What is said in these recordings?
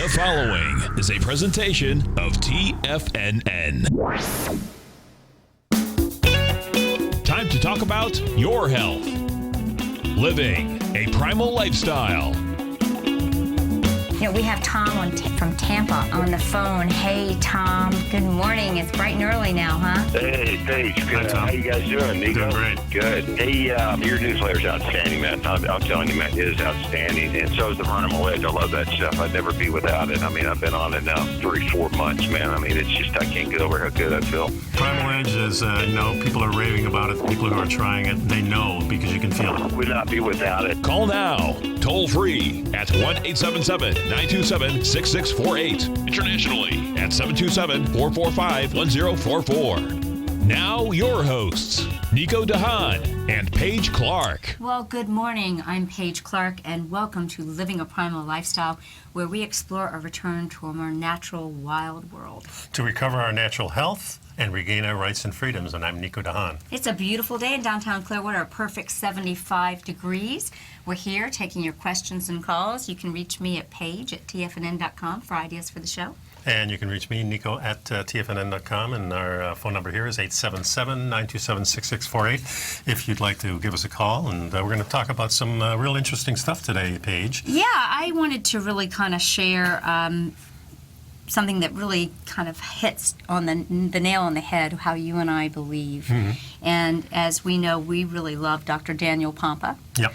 The following is a presentation of TFNN. Time to talk about your health. Living a primal lifestyle. You know, we have Tom from Tampa on the phone. Hey, Tom. Good morning. It's bright and early now, huh? Hey, Paige. Good. Hi, Tom. How you guys doing, Nico? Doing great. Good. Hey, your newsletter's outstanding, man. I'm telling you, man, it is outstanding. And so is the Primal. I love that stuff. I'd never be without it. I mean, I've been on it now 3-4 months, man. I mean, it's just, I can't get over how good I feel. Primal Edge is, people are raving about it. People who are trying it, they know because you can feel it. Would not be without it. Call now, toll free at 1-877-927-6648. Internationally at 727-445-1044. Now your hosts, Nico Haan and Paige Clarke. Well, good morning. I'm Paige Clarke, and welcome to Living a Primal Lifestyle, where we explore a return to a more natural, wild world. To recover our natural health and regain our rights and freedoms, and I'm Nico Haan. It's a beautiful day in downtown Clearwater, a perfect 75 degrees. We're here taking your questions and calls. You can reach me at Paige at TFNN.com for ideas for the show. And you can reach me, Nico, at TFNN.com, and our phone number here is 877-927-6648 if you'd like to give us a call. And we're going to talk about some real interesting stuff today, Paige. Yeah, I wanted to really kind of share something that really kind of hits on the nail on the head, how you and I believe. Mm-hmm. And as we know, we really love Dr. Daniel Pompa. Yep.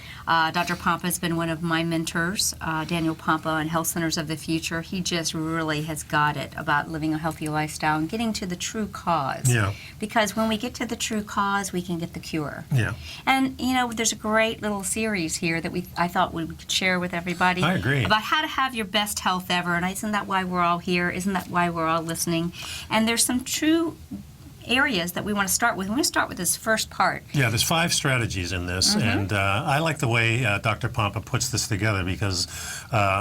Dr. Pompa has been one of my mentors, Daniel Pompa and Health Centers of the Future. He just really has got it about living a healthy lifestyle and getting to the true cause. Yeah. Because when we get to the true cause, we can get the cure. Yeah. And, you know, there's a great little series here that I thought we could share with everybody. I agree. About how to have your best health ever. And isn't that why we're all here? Isn't that why we're all listening? And there's some true areas that we want to start with. We want to start with this first part. Yeah, there's 5 strategies in this, mm-hmm. and I like the way Dr. Pompa puts this together because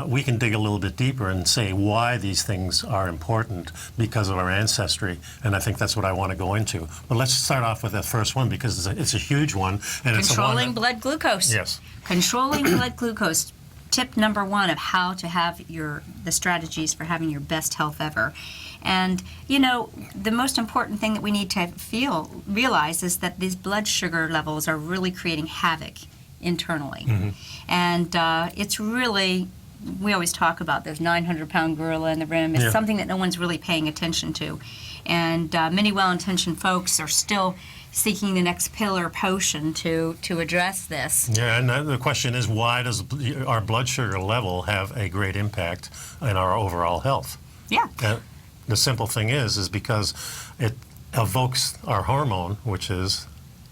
we can dig a little bit deeper and say why these things are important because of our ancestry, and I think that's what I want to go into. But let's start off with that first one because it's a huge one. And Controlling blood glucose. Yes. Controlling blood glucose. Tip number 1 of how to have the strategies for having your best health ever. And, you know, the most important thing that we need to realize is that these blood sugar levels are really creating havoc internally. Mm-hmm. And it's really, we always talk about this 900-pound gorilla in the room. It's something that no one's really paying attention to. And many well-intentioned folks are still seeking the next pill or potion to address this. Yeah, and the question is, why does our blood sugar level have a great impact in our overall health? Yeah. The simple thing is because it evokes our hormone, which is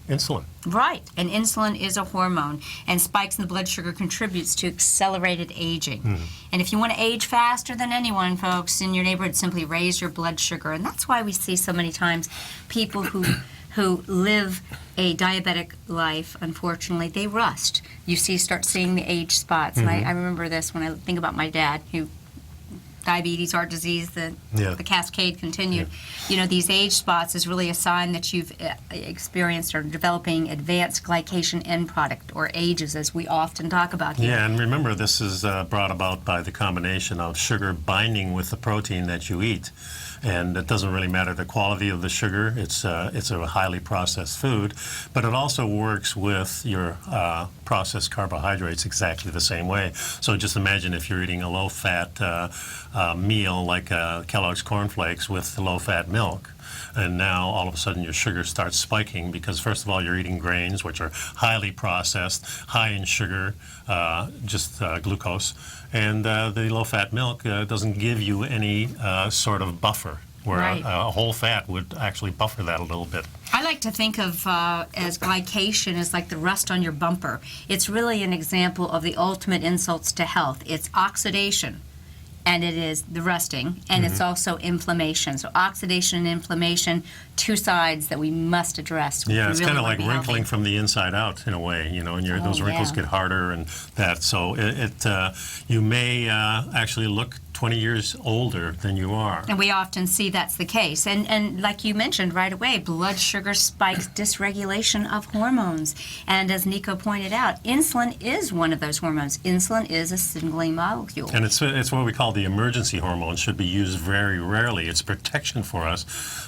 insulin. Right, and insulin is a hormone, and spikes in the blood sugar contributes to accelerated aging. Mm-hmm. And if you want to age faster than anyone, folks, in your neighborhood, simply raise your blood sugar. And that's why we see so many times people who live a diabetic life, unfortunately, they rust. You start seeing the age spots. Mm-hmm. And I remember this when I think about my dad, who diabetes, heart disease, the cascade continued. Yeah. You know, these age spots is really a sign that you've experienced or developing advanced glycation end product, or AGEs, as we often talk about here. Yeah, and remember, this is brought about by the combination of sugar binding with the protein that you eat. And it doesn't really matter the quality of the sugar. It's a highly processed food, but it also works with your processed carbohydrates exactly the same way. So just imagine if you're eating a low-fat meal like Kellogg's Corn Flakes with low-fat milk. And now all of a sudden your sugar starts spiking because first of all you're eating grains which are highly processed, high in sugar, glucose, and the low-fat milk doesn't give you any sort of buffer, where a whole fat would actually buffer that a little bit. I like to think of as glycation as like the rust on your bumper. It's really an example of the ultimate insults to health. It's oxidation. And it is the rusting, and it's also inflammation. So oxidation and inflammation, 2 sides that we must address. Yeah, it's kind of like wrinkling from the inside out in a way, you know, and those wrinkles get harder and that. So you may actually look 20 years older than you are. And we often see that's the case. And like you mentioned right away, blood sugar spikes, dysregulation of hormones. And as Nico pointed out, insulin is one of those hormones. Insulin is a signaling molecule. And it's what we call the emergency hormone. Should be used very rarely. It's protection for us,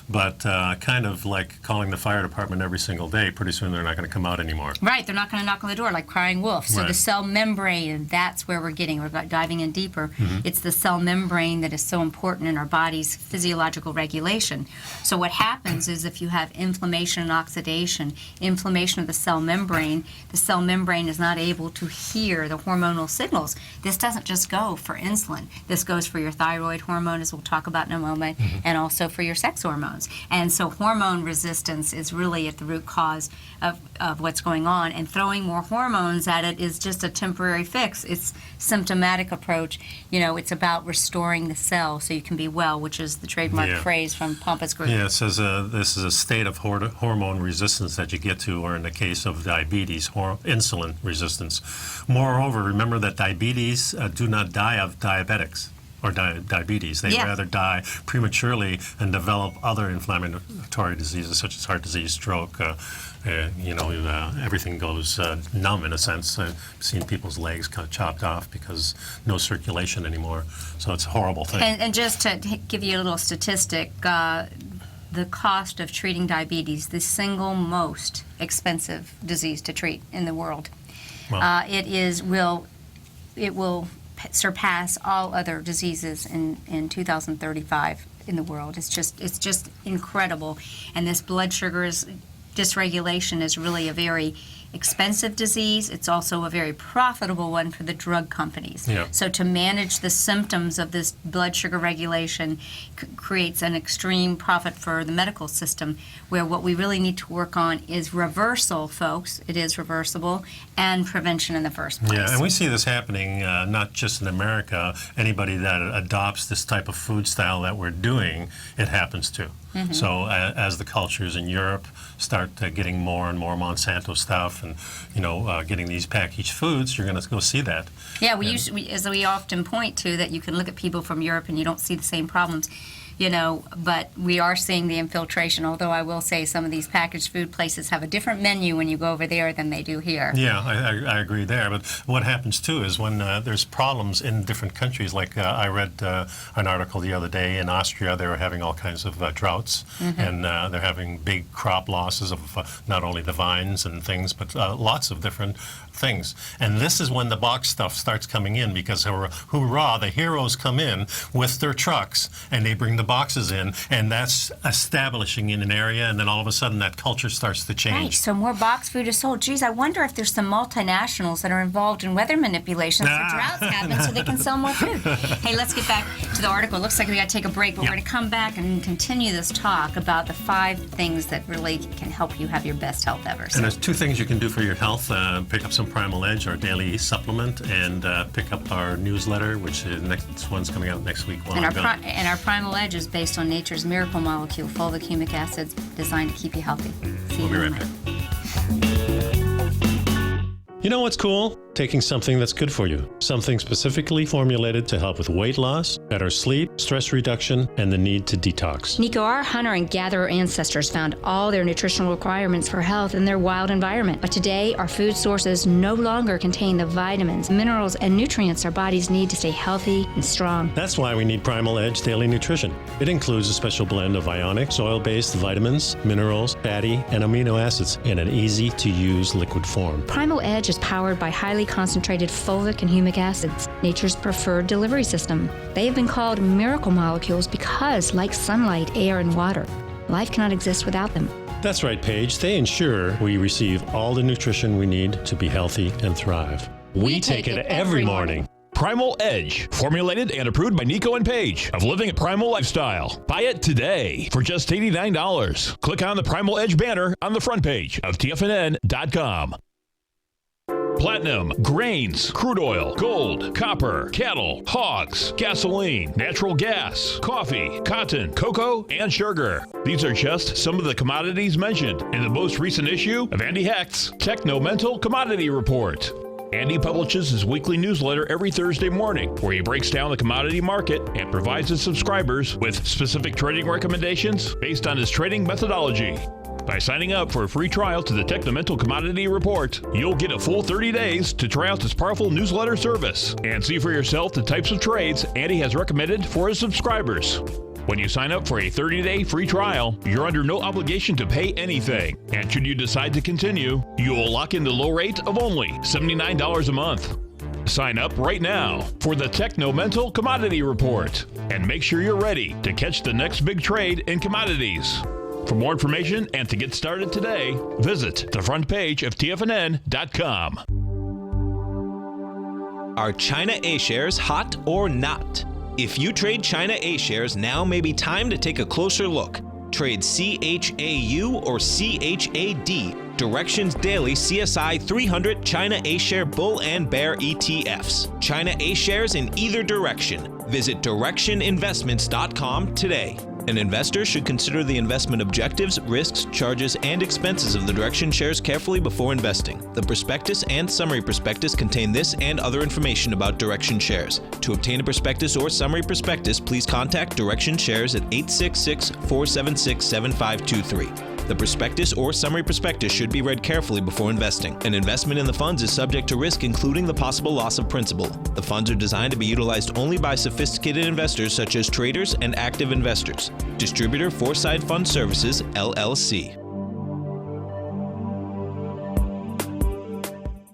but kind of like calling the fire department every single day. Pretty soon they're not going to come out anymore. Right, they're not going to knock on the door like crying wolf. So Right. the cell membrane, that's where we're diving in deeper. It's the cell membrane that is so important in our body's physiological regulation. So what happens is if you have inflammation and oxidation, inflammation of the cell membrane is not able to hear the hormonal signals. This doesn't just go for insulin. This goes for your thyroid hormone, as we'll talk about in a moment, and also for your sex hormones. And so hormone resistance is really at the root cause of what's going on, and throwing more hormones at it is just a temporary fix. It's symptomatic approach. It's about restoring the cell so you can be well, which is the trademark phrase from Pompous Group. Yeah, it says this is a state of hormone resistance that you get to, or in the case of diabetes, insulin resistance. Moreover, remember that diabetes do not die of diabetics or diabetes. They rather die prematurely and develop other inflammatory diseases such as heart disease, stroke. Everything goes numb in a sense. I've seen people's legs kind of chopped off because no circulation anymore. So it's a horrible thing. And just to give you a little statistic, the cost of treating diabetes, the single most expensive disease to treat in the world, Well, it will surpass all other diseases in 2035 in the world. It's just incredible. And this blood sugar dysregulation is really a very expensive disease. It's also a very profitable one for the drug companies. Yeah. So to manage the symptoms of this blood sugar regulation creates an extreme profit for the medical system, where what we really need to work on is reversal, folks. It is reversible, and prevention in the first place. Yeah, and we see this happening not just in America. Anybody that adopts this type of food style that we're doing, it happens to. So as the cultures in Europe start getting more and more Monsanto stuff and, getting these packaged foods, you're going to go see that. Yeah, as we often point to, that you can look at people from Europe and you don't see the same problems. But we are seeing the infiltration, although I will say some of these packaged food places have a different menu when you go over there than they do here. Yeah, I agree there. But what happens, too, is when there's problems in different countries, like I read an article the other day in Austria, they were having all kinds of droughts, and they're having big crop losses of not only the vines and things, but lots of different things. And this is when the box stuff starts coming in, because hoorah, the heroes come in with their trucks, and they bring the boxes in, and that's establishing in an area, and then all of a sudden that culture starts to change. Right, so more box food is sold. Geez, I wonder if there's some multinationals that are involved in weather manipulation so droughts happen so they can sell more food. Hey, let's get back to the article. It looks like we got to take a break, but we're going to come back and continue this talk about the 5 things that really can help you have your best health ever. So. And there's 2 things you can do for your health. Pick up some Primal Edge, our daily supplement, and pick up our newsletter, which next one's coming out next week. And our Primal Edge is based on nature's miracle molecule, fulvic humic acids, designed to keep you healthy. See We'll be right back. You know what's cool? Taking something that's good for you. Something specifically formulated to help with weight loss, better sleep, stress reduction, and the need to detox. Nico, our hunter and gatherer ancestors found all their nutritional requirements for health in their wild environment. But today, our food sources no longer contain the vitamins, minerals, and nutrients our bodies need to stay healthy and strong. That's why we need Primal Edge Daily Nutrition. It includes a special blend of ionic, soil-based vitamins, minerals, fatty, and amino acids in an easy-to-use liquid form. Primal Edge is powered by highly concentrated fulvic and humic acids, nature's preferred delivery system. They have been called miracle molecules because, like sunlight, air, and water, life cannot exist without them. That's right, Paige. They ensure we receive all the nutrition we need to be healthy and thrive. We take it every morning. Primal Edge, formulated and approved by Nico and Paige of Living a Primal Lifestyle. Buy it today for just $89. Click on the Primal Edge banner on the front page of TFNN.com. Platinum, grains, crude oil, gold, copper, cattle, hogs, gasoline, natural gas, coffee, cotton, cocoa, and sugar. These are just some of the commodities mentioned in the most recent issue of Andy Hecht's Techno-Mental Commodity Report. Andy publishes his weekly newsletter every Thursday morning, where he breaks down the commodity market and provides his subscribers with specific trading recommendations based on his trading methodology. By signing up for a free trial to the Technomental Commodity Report, you'll get a full 30 days to try out this powerful newsletter service and see for yourself the types of trades Andy has recommended for his subscribers. When you sign up for a 30-day free trial, you're under no obligation to pay anything. And should you decide to continue, you will lock in the low rate of only $79 a month. Sign up right now for the Technomental Commodity Report and make sure you're ready to catch the next big trade in commodities. For more information and to get started today, visit the front page of TFNN.com. Are China A-shares hot or not? If you trade China A-shares, now may be time to take a closer look. Trade CHAU or CHAD, Directions Daily CSI 300 China A-share Bull and Bear ETFs. China A-shares in either direction. Visit directioninvestments.com today. An investor should consider the investment objectives, risks, charges, and expenses of the Direction shares carefully before investing. The prospectus and summary prospectus contain this and other information about Direction shares. To obtain a prospectus or summary prospectus, please contact Direction Shares at 866-476-7523. The prospectus or summary prospectus should be read carefully before investing. An investment in the funds is subject to risk, including the possible loss of principal. The funds are designed to be utilized only by sophisticated investors such as traders and active investors. Distributor Foreside Fund Services, LLC.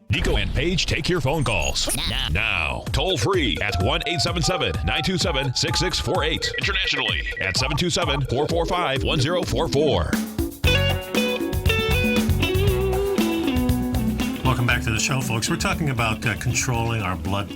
Nico and Paige take your phone calls now. Toll free at 1-877-927-6648. Internationally at 727-445-1044. Welcome back to the show, folks. We're talking about controlling our blood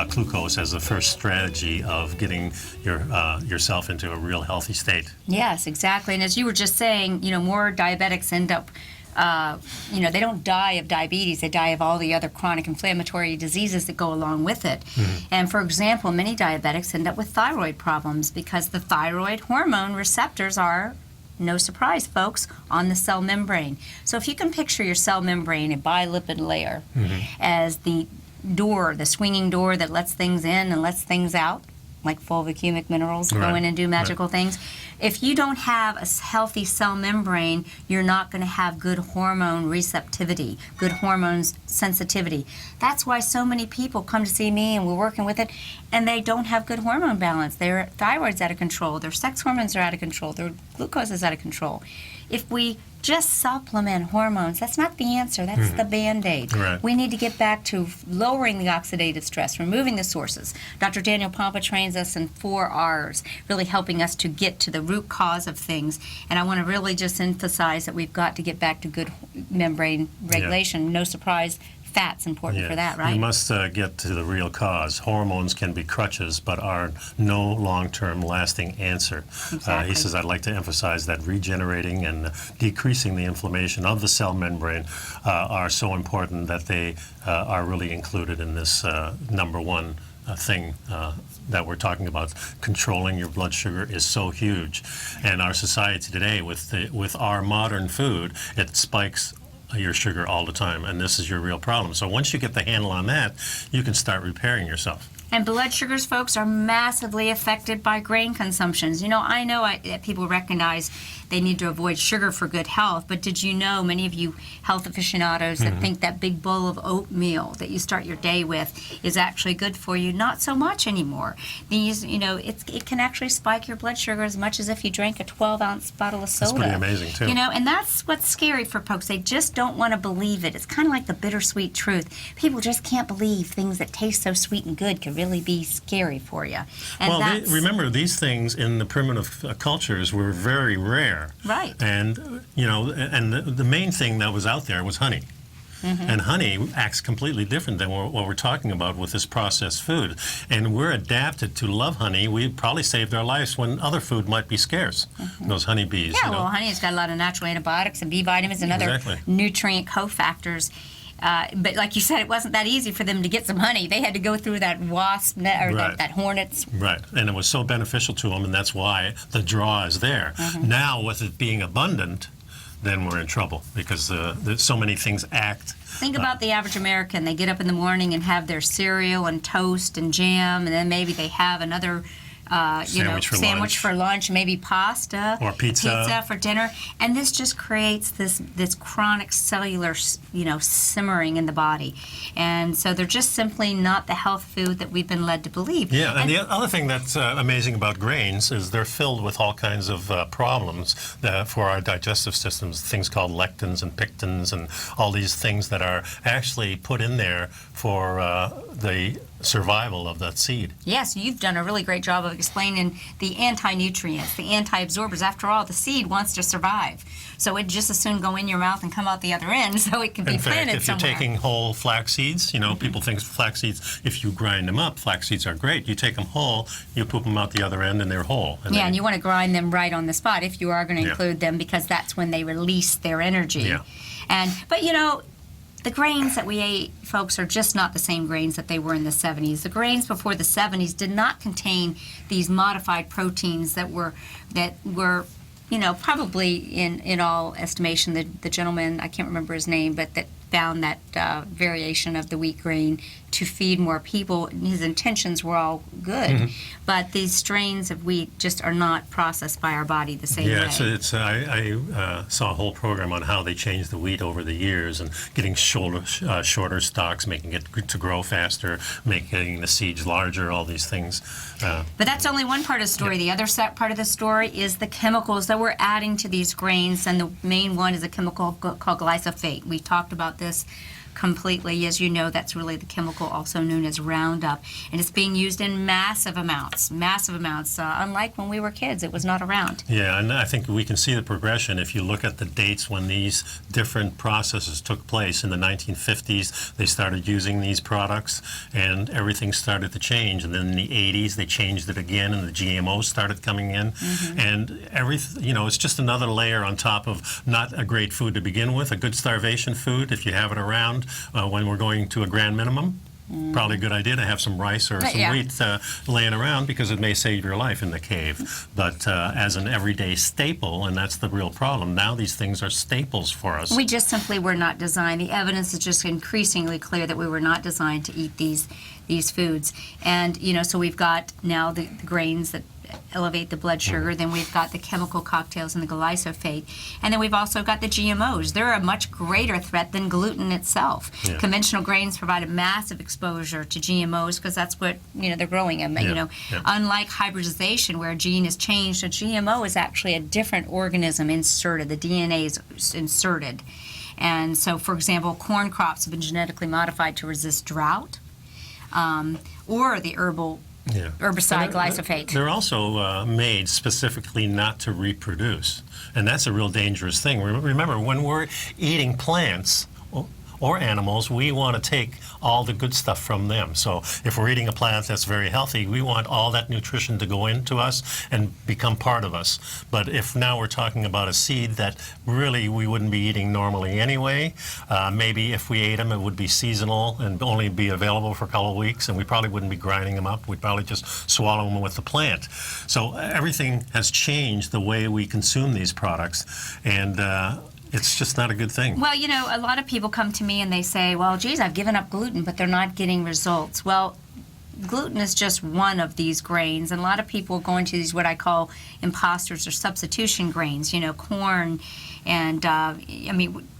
glucose as the first strategy of getting yourself into a real healthy state. Yes, exactly. And as you were just saying, more diabetics end up, they don't die of diabetes. They die of all the other chronic inflammatory diseases that go along with it. Mm-hmm. And for example, many diabetics end up with thyroid problems because the thyroid hormone receptors are, no surprise, folks, on the cell membrane. So if you can picture your cell membrane, a bilipid layer, as the door, the swinging door that lets things in and lets things out, like fulvicumic minerals go in and do magical things. If you don't have a healthy cell membrane, you're not going to have good hormone receptivity, good hormone sensitivity. That's why so many people come to see me and we're working with it, and they don't have good hormone balance. Their thyroid's out of control, their sex hormones are out of control, their glucose is out of control. If we just supplement hormones, that's not the answer, that's the Band-Aid. Right. We need to get back to lowering the oxidative stress, removing the sources. Dr. Daniel Pompa trains us in 4 R's, really helping us to get to the root cause of things. And I want to really just emphasize that we've got to get back to good membrane regulation. Yeah. No surprise, fat's important for that, right? We must get to the real cause. Hormones can be crutches, but are no long-term lasting answer. Exactly. He says, I'd like to emphasize that regenerating and decreasing the inflammation of the cell membrane are so important that they are really included in this number one thing that we're talking about. Controlling your blood sugar is so huge. And our society today, with our modern food, it spikes your sugar all the time, and this is your real problem. So once you get the handle on that, you can start repairing yourself. And blood sugars, folks, are massively affected by grain consumptions. I know people recognize they need to avoid sugar for good health, but did you know, many of you health aficionados that think that big bowl of oatmeal that you start your day with is actually good for you? Not so much anymore. These, it can actually spike your blood sugar as much as if you drank a 12-ounce bottle of soda. That's pretty amazing, too. And that's what's scary for folks. They just don't want to believe it. It's kind of like the bittersweet truth. People just can't believe things that taste so sweet and good can really be scary for you. And remember, these things in the primitive cultures were very rare. Right. And, and the main thing that was out there was honey. And honey acts completely different than what we're talking about with this processed food. And we're adapted to love honey. We probably saved our lives when other food might be scarce. Those honeybees. Yeah, well, honey has got a lot of natural antibiotics and B vitamins and other nutrient cofactors. But like you said, it wasn't that easy for them to get some honey. They had to go through that wasp net, or that hornet's. Right, and it was so beneficial to them, and that's why the draw is there. Now, with it being abundant, then we're in trouble because so many things act Think about the average American. They get up in the morning and have their cereal and toast and jam, and then maybe they have another sandwich for lunch, maybe pasta or pizza for dinner, and this just creates this chronic cellular, simmering in the body, and so they're just simply not the health food that we've been led to believe. Yeah, and the other thing that's amazing about grains is they're filled with all kinds of problems for our digestive systems, things called lectins and pectins and all these things that are actually put in there for the survival of that seed. Yes, you've done a really great job of explaining the anti-nutrients, the anti-absorbers. After all, the seed wants to survive. So it just as soon go in your mouth and come out the other end so it can be planted somewhere. In fact, if you're taking whole flax seeds, people think flax seeds, if you grind them up, flax seeds are great. You take them whole, you poop them out the other end and they're whole. And you want to grind them right on the spot if you are going to include them, because that's when they release their energy. Yeah. But the grains that we ate, folks, are just not the same grains that they were in the 70s. The grains before the 70s did not contain these modified proteins that were probably in all estimation, the gentleman, I can't remember his name, but that found that variation of the wheat grain to feed more people. His intentions were all good, but these strains of wheat just are not processed by our body the same way. I saw a whole program on how they changed the wheat over the years and getting shorter stalks, making it to grow faster, making the seeds larger, all these things. But that's only one part of the story. The other part of the story is the chemicals that we're adding to these grains, and the main one is a chemical called glyphosate. We talked about this completely. As you know, that's really the chemical also known as Roundup, and it's being used in massive amounts. Unlike when we were kids, it was not around. Yeah, and I think we can see the progression if you look at the dates when these different processes took place. In the 1950s, they started using these products, and everything started to change. And then in the 80s, they changed it again, and the GMOs started coming in. And it's just another layer on top of not a great food to begin with, a good starvation food if you have it around. When we're going to a grand minimum, probably a good idea to have some rice or some wheat laying around, because it may save your life in the cave. But as an everyday staple, and that's the real problem, now these things are staples for us. We just simply were not designed. The evidence is just increasingly clear that we were not designed to eat these foods. And, so we've got now the grains that elevate the blood sugar, then we've got the chemical cocktails and the glyphosate, and then we've also got the GMOs. They're a much greater threat than gluten itself. Conventional grains provide a massive exposure to GMOs because that's what they're growing them. Unlike hybridization, where a gene is changed, a GMO is actually a different organism inserted. The DNA is inserted, and so, for example, corn crops have been genetically modified to resist drought, or the herbicide glyphosate. They're also made specifically not to reproduce, and that's a real dangerous thing. Remember, when we're eating plants or animals, we want to take all the good stuff from them. So if we're eating a plant that's very healthy, we want all that nutrition to go into us and become part of us. But if now we're talking about a seed that really we wouldn't be eating normally anyway, maybe if we ate them, it would be seasonal and only be available for a couple of weeks, and we probably wouldn't be grinding them up. We'd probably just swallow them with the plant. So everything has changed the way we consume these products, and it's just not a good thing. Well, a lot of people come to me and they say, well, geez, I've given up gluten, but they're not getting results. Well, gluten is just one of these grains, and a lot of people go into these what I call imposters or substitution grains, corn, and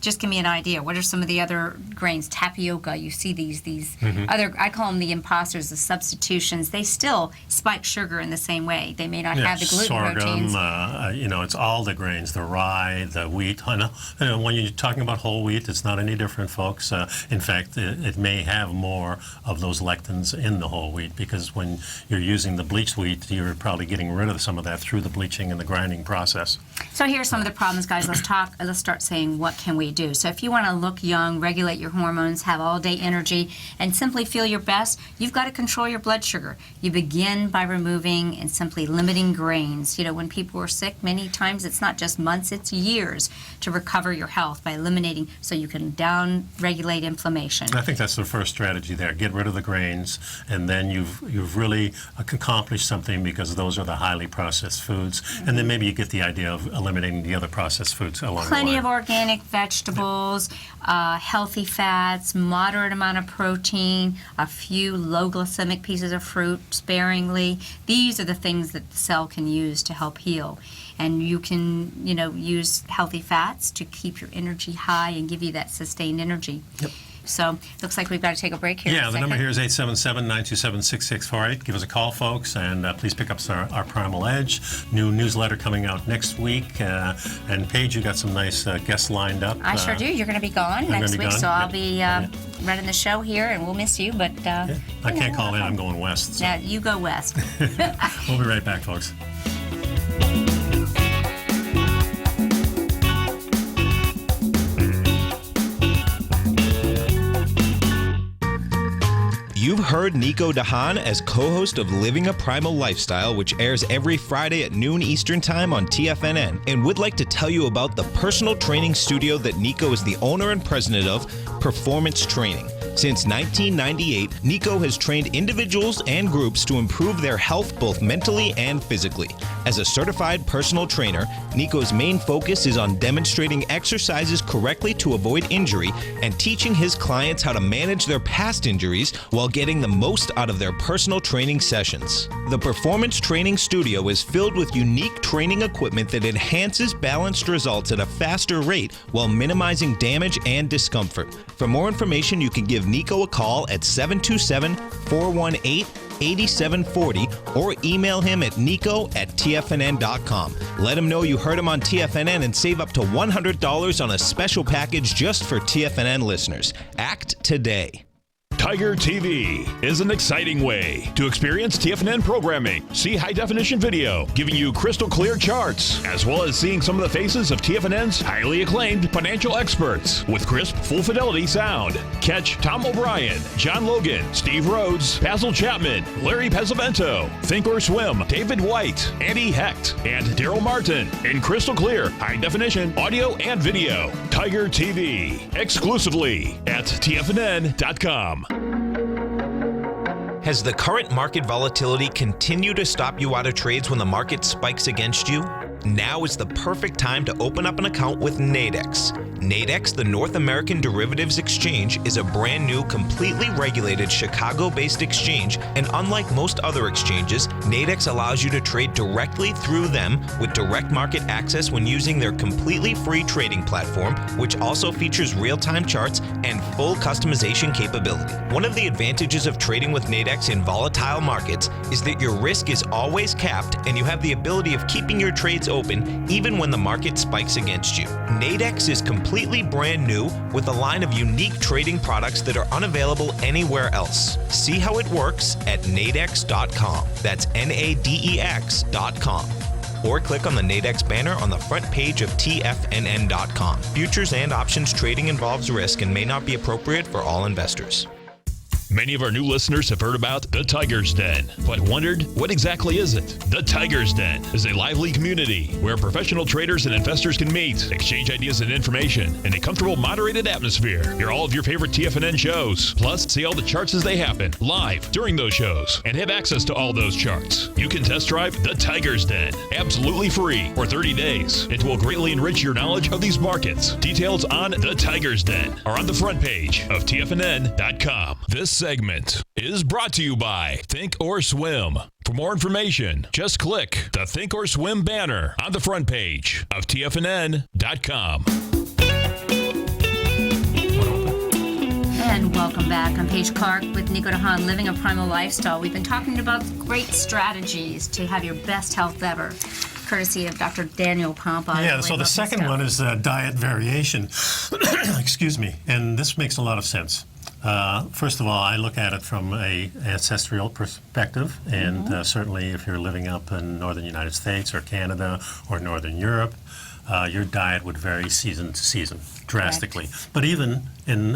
just give me an idea. What are some of the other grains? Tapioca, you see these other, I call them the imposters, the substitutions. They still spike sugar in the same way. They may not have the gluten proteins. Sorghum, it's all the grains, the rye, the wheat. When you're talking about whole wheat, it's not any different, folks. In fact, it may have more of those lectins in the whole wheat, because when you're using the bleached wheat, you're probably getting rid of some of that through the bleaching and the grinding process. So here's some of the problems, guys. Let's start saying, what can we do? So if you want to look young, regulate your hormones, have all-day energy, and simply feel your best, you've got to control your blood sugar. You begin by removing and simply limiting grains. When people are sick, many times it's not just months, it's years to recover your health by eliminating, so you can down-regulate inflammation. I think that's the first strategy there. Get rid of the grains, and then you've really accomplished something, because those are the highly processed foods. And then maybe you get the idea of eliminating the other processed foods. along Plenty the of line. organic vegetables, healthy fats, moderate amount of protein, a few low glycemic pieces of fruit sparingly. These are the things that the cell can use to help heal. And you can, use healthy fats to keep your energy high and give you that sustained energy. Yep. So, looks like we've got to take a break here. Yeah, the number here is 877-927-6648. Give us a call, folks, and please pick up our Primal Edge. New newsletter coming out next week. And Paige, you got some nice guests lined up. I sure do. You're going to be gone next week, so I'll be running the show here, and we'll miss you. But I can't call in. I'm going west. So. Yeah, you go west. We'll be right back, folks. You've heard Nico Haan as co-host of Living a Primal Lifestyle, which airs every Friday at noon Eastern Time on TFNN, and would like to tell you about the personal training studio that Nico is the owner and president of, Performance Training. Since 1998, Nico has trained individuals and groups to improve their health both mentally and physically. As a certified personal trainer, Nico's main focus is on demonstrating exercises correctly to avoid injury and teaching his clients how to manage their past injuries while getting the most out of their personal training sessions. The Performance Training Studio is filled with unique training equipment that enhances balanced results at a faster rate while minimizing damage and discomfort. For more information, you can give Nico a call at 727-418-8740 or email him at nico@tfnn.com. Let him know you heard him on TFNN and save up to $100 on a special package just for TFNN listeners. Act today. Tiger TV is an exciting way to experience TFNN programming. See high-definition video, giving you crystal clear charts, as well as seeing some of the faces of TFNN's highly acclaimed financial experts with crisp, full-fidelity sound. Catch Tom O'Brien, John Logan, Steve Rhodes, Basil Chapman, Larry Pesavento, Think or Swim, David White, Andy Hecht, and Daryl Martin in crystal clear, high-definition audio and video. Tiger TV, exclusively at TFNN.com. Has the current market volatility continued to stop you out of trades when the market spikes against you? Now is the perfect time to open up an account with Nadex. Nadex, the North American Derivatives Exchange, is a brand new, completely regulated Chicago-based exchange, and unlike most other exchanges, Nadex allows you to trade directly through them with direct market access when using their completely free trading platform, which also features real-time charts and full customization capability. One of the advantages of trading with Nadex in volatile markets is that your risk is always capped and you have the ability of keeping your trades open even when the market spikes against you. Nadex is completely brand new with a line of unique trading products that are unavailable anywhere else. See how it works at nadex.com. That's NADEX.com. Or click on the Nadex banner on the front page of TFNN.com. Futures and options trading involves risk and may not be appropriate for all investors. Many of our new listeners have heard about the Tiger's Den, but wondered, what exactly is it? The Tiger's Den is a lively community where professional traders and investors can meet, exchange ideas and information in a comfortable, moderated atmosphere. Hear all of your favorite TFNN shows, plus see all the charts as they happen, live during those shows, and have access to all those charts. You can test drive the Tiger's Den, absolutely free for 30 days. It will greatly enrich your knowledge of these markets. Details on the Tiger's Den are on the front page of TFNN.com. This segment is brought to you by Think or Swim. For more information, just click the Think or Swim banner on the front page of TFNN.com. And welcome back. I'm Paige Clarke with Nico Haan, Living a Primal Lifestyle. We've been talking about great strategies to have your best health ever, courtesy of Dr. Daniel Pompa. Yeah, so the second one is diet variation. Excuse me. And this makes a lot of sense. First of all, I look at it from a ancestral perspective, and certainly if you're living up in northern United States or Canada or northern Europe, your diet would vary season to season drastically. Correct. But even in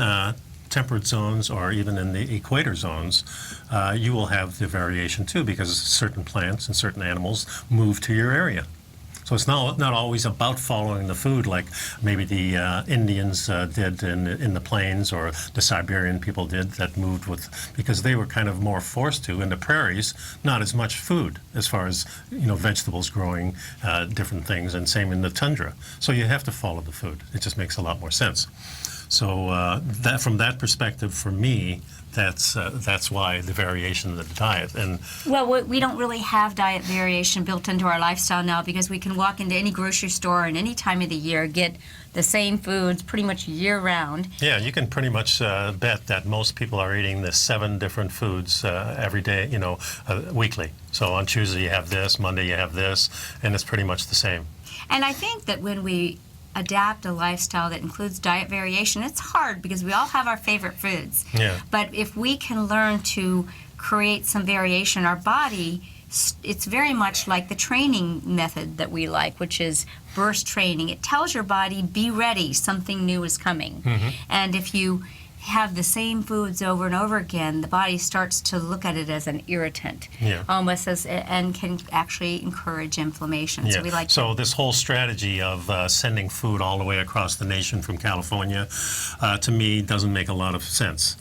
temperate zones or even in the equator zones, you will have the variation too, because certain plants and certain animals move to your area. So it's not always about following the food like maybe the Indians did in the plains, or the Siberian people did that moved with, because they were kind of more forced to. In the prairies, not as much food as far as, vegetables growing, different things, and same in the tundra. So you have to follow the food. It just makes a lot more sense. So that, from that perspective, for me, that's why the variation of the diet. And well, we don't really have diet variation built into our lifestyle now, because we can walk into any grocery store and any time of the year, get the same foods pretty much year round. Yeah, you can pretty much bet that most people are eating the 7 different foods every day, weekly. So on Tuesday you have this, Monday you have this, and it's pretty much the same. And I think that when we adapt a lifestyle that includes diet variation, it's hard because we all have our favorite foods. Yeah. But if we can learn to create some variation, our body, it's very much like the training method that we like, which is burst training. It tells your body, be ready, something new is coming. Mm-hmm. And if you have the same foods over and over again, the body starts to look at it as an irritant, almost as, and can actually encourage inflammation. So we like. So this whole strategy of sending food all the way across the nation from California, to me, doesn't make a lot of sense.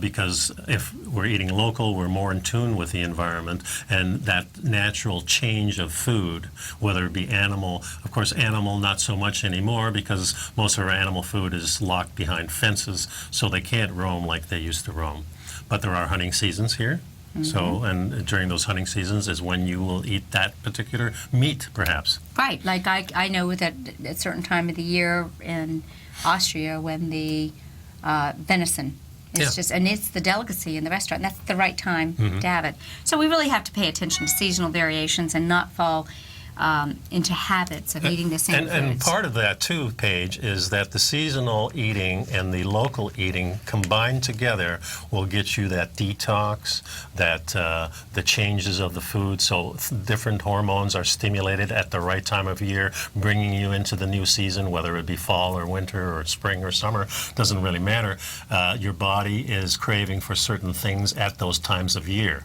Because if we're eating local, we're more in tune with the environment, and that natural change of food, whether it be animal, of course animal not so much anymore, because most of our animal food is locked behind fences, so they can't roam like they used to roam. But there are hunting seasons here. Mm-hmm. So, and during those hunting seasons is when you will eat that particular meat, perhaps. Right, like I know that at a certain time of the year in Austria, when the venison, it's just, and it's the delicacy in the restaurant. That's the right time to have it. So we really have to pay attention to seasonal variations and not fall into habits of eating the same foods. And part of that too, Paige, is that the seasonal eating and the local eating combined together will get you that detox, that the changes of the food. So different hormones are stimulated at the right time of year, bringing you into the new season, whether it be fall or winter or spring or summer, doesn't really matter. Your body is craving for certain things at those times of year.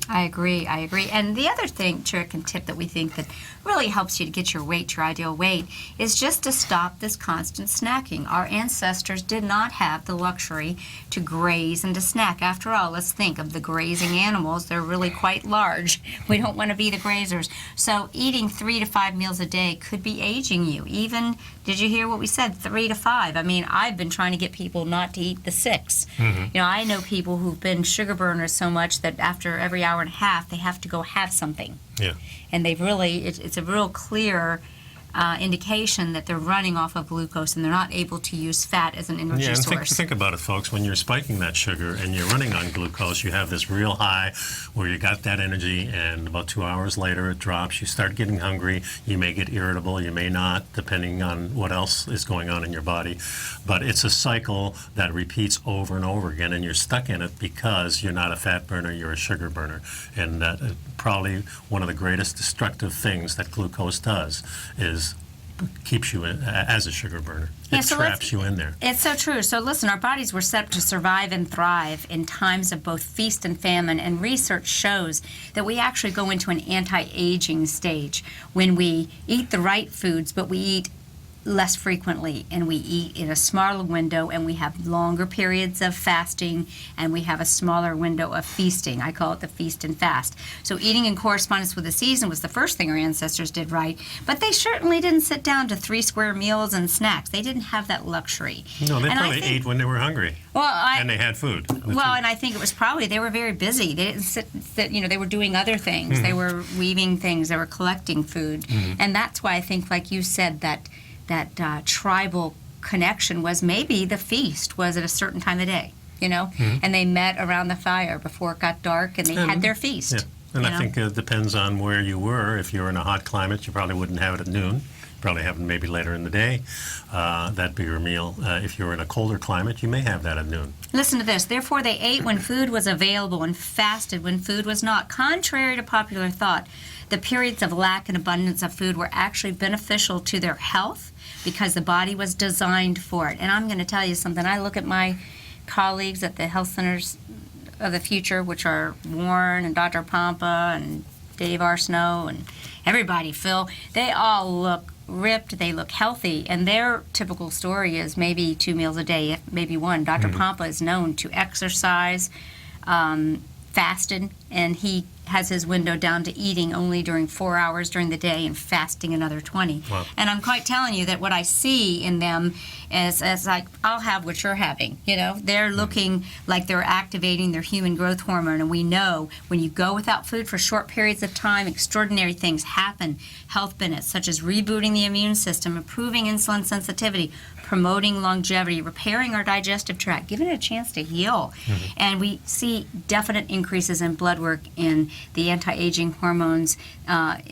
I agree. And the other thing, trick and tip that we think that really helps you to get your weight to your ideal weight is just to stop this constant snacking. Our ancestors did not have the luxury to graze and to snack. After all, let's think of the grazing animals. They're really quite large. We don't want to be the grazers. So eating 3 to 5 meals a day could be aging you. Even, did you hear what we said, 3 to 5? I mean, I've been trying to get people not to eat the 6. Mm-hmm. I know people who've been sugar burners so much that after every hour and a half, they have to go have something. Yeah. And they've really, it's a real clear indication that they're running off of glucose and they're not able to use fat as an energy source. Think about it, folks. When you're spiking that sugar and you're running on glucose, you have this real high where you got that energy, and about 2 hours later it drops. You start getting hungry. You may get irritable. You may not, depending on what else is going on in your body. But it's a cycle that repeats over and over again, and you're stuck in it because you're not a fat burner, you're a sugar burner. And that probably one of the greatest destructive things that glucose does is keeps you in, as a sugar burner. It traps you in there. It's so true. So listen, our bodies were set up to survive and thrive in times of both feast and famine, and research shows that we actually go into an anti-aging stage when we eat the right foods, but we eat less frequently, and we eat in a smaller window, and we have longer periods of fasting, and we have a smaller window of feasting. I call it the feast and fast. So eating in correspondence with the season was the first thing our ancestors did right, but they certainly didn't sit down to 3 square meals and snacks. They didn't have that luxury. No, they probably ate when they were hungry. And they had food. And I think it was probably they were very busy. They didn't sit they were doing other things. Mm-hmm. They were weaving things. They were collecting food. Mm-hmm. And that's why I think, like you said, that tribal connection was maybe the feast was at a certain time of day, mm-hmm. and they met around the fire before it got dark, and they had their feast. Yeah. And I think it depends on where you were. If you were in a hot climate, you probably wouldn't have it at noon. You probably have it maybe later in the day. That'd be your meal. If you were in a colder climate, you may have that at noon. Listen to this. Therefore, they ate when food was available and fasted when food was not. Contrary to popular thought, the periods of lack and abundance of food were actually beneficial to their health, because the body was designed for it. And I'm going to tell you something. I look at my colleagues at the health centers of the future, which are Warren and Dr. Pompa and Dave Arsenault and everybody, Phil, they all look ripped, they look healthy, and their typical story is maybe 2 meals a day, maybe one. Dr. Pompa is known to exercise, fasted, and he has his window down to eating only during 4 hours during the day and fasting another 20. Wow. And I'm quite telling you that what I see in them is like, I'll have what you're having. You know, they're looking like they're activating their human growth hormone, and we know when you go without food for short periods of time, extraordinary things happen. Health benefits such as rebooting the immune system, improving insulin sensitivity, promoting longevity, repairing our digestive tract, giving it a chance to heal. And we see definite increases in blood work in the anti-aging hormones,